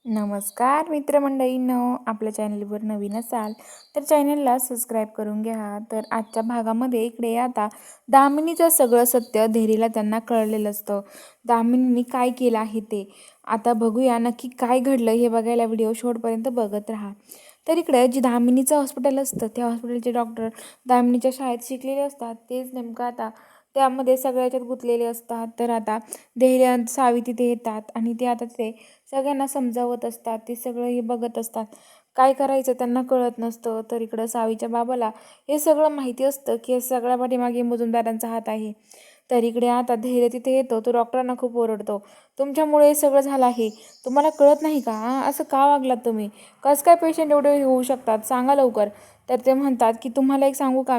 नमस्कार मित्रमंडळींनो, आपल्या चॅनलवर नवीन असाल तर चॅनलला सबस्क्राईब करून घ्या. तर आजच्या भागामध्ये इकडे आता दामिनीचं सगळं सत्य धैर्यला त्यांना कळलेलं असतं. दामिनीने काय केलं आहे ते आता बघूया. नक्की काय घडलं हे बघायला व्हिडिओ शेवटपर्यंत बघत राहा. तर इकडे जी दामिनीचं हॉस्पिटल असतं त्या हॉस्पिटलचे डॉक्टर दामिनीच्या शाळेत शिकलेले असतात. तेच नेमकं आता त्यामध्ये सगळ्याच्यात गुंतलेले असतात. तर आता धैर्य सावी तिथे येतात आणि ते आता ते सगळ्यांना समजावत असतात. ते सगळं हे बघत असतात. काय करायचं त्यांना कळत नसतं. तर इकडं सावीच्या बाबाला हे सगळं माहिती असतं की हे सगळ्या पाठीमागे मुजुमदारांचा हात आहे. तर इकडे आता धैर्य तिथे येतो. तो डॉक्टरांना खूप ओरडतो, तुमच्यामुळे हे सगळं झालं आहे, तुम्हाला कळत नाही का? असं का वागलात तुम्ही? कसं काय पेशंट एवढे होऊ शकतात, सांगा लवकर. तर ते म्हणतात की तुम्हाला एक सांगू का,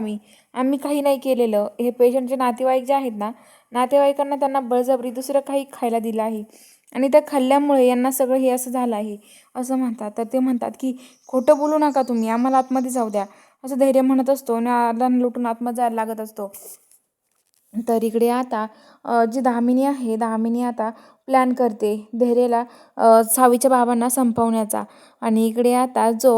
आम्ही काही नाही केलेलं. हे पेशंटचे नातेवाईक जे आहेत ना, नातेवाईकांना त्यांना बळजबरी दुसरं काही खायला दिलं आहे आणि त्या खाल्ल्यामुळे यांना सगळं हे असं झालं आहे असं म्हणतात. तर ते म्हणतात की खोटं बोलू नका तुम्ही, आम्हाला आतमध्ये जाऊ द्या, असं धैर्य म्हणत असतो आणि अर्धांना लुटून आतमध्ये जायला लागत असतो. तर इकडे आता जी दामिनी आहे, दामिनी आता प्लॅन करते धैर्याला सावीच्या बाबांना संपवण्याचा. आणि इकडे आता जो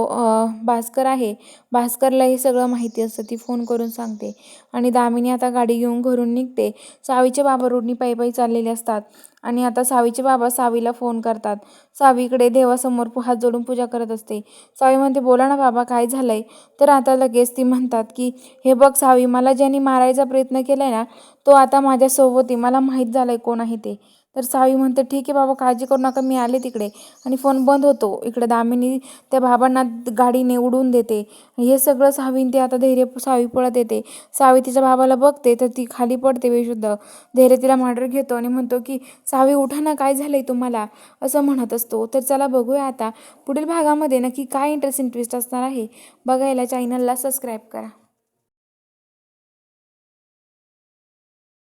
भास्कर आहे, भास्करला हे सगळं माहिती असतं. ती फोन करून सांगते आणि दामिनी आता गाडी घेऊन घरून निघते. सावीचे बाबा रोडनी पायी चाललेले असतात आणि आता सावीचे बाबा सावीला फोन करतात. सावीकडे देवासमोर हात जोडून पूजा करत असते. सावी म्हणते, बोला ना बाबा, काय झालंय? तर आता लगेच ती म्हणतात की हे बघ सावी, मला ज्यांनी मारायचा प्रयत्न केलाय ना, तो आता माझ्यासोबत आहे, मला माहीत झालंय कोण आहे ते. तर सावी म्हणते, ठीक आहे बाबा, काळजी करू नका, मी आले तिकडे. आणि फोन बंद होतो. इकडे दामिनी त्या बाबांना गाडीने उडवून देते. हे सगळं सावीन ते आता धैर्य सावी पळत येते. सावी तिच्या बाबाला बघते तर ती खाली पडते बेशुद्ध. धैर्य तिला मांडीवर घेतो आणि म्हणतो की सावी उठा ना, काय झालंय तुम्हाला, असं म्हणत असतो. तर चला बघूया आता पुढील भागामध्ये नक्की काय इंटरेस्टिंग ट्विस्ट असणार आहे. बघायला चॅनलला सबस्क्राईब करा.